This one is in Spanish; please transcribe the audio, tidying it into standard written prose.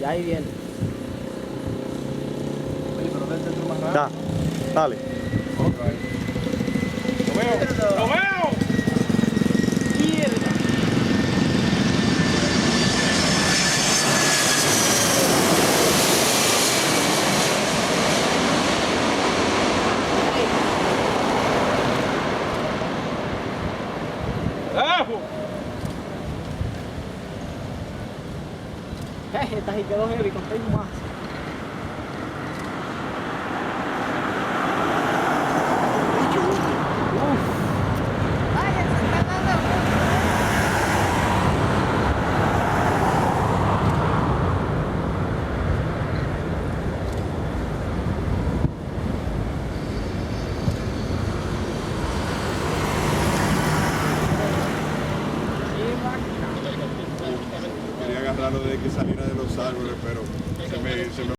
Ya ahí viene. Oye, pero ve el centro más rápido. Ya, dale. Otra vez. ¡Lo veo! ¡Lo veo! Mierda. ¡Ajo! Esta sí quedó heavy con 6 más. Vaya, se está dando. Quería agarrarlo de que saliera de los árboles, pero se me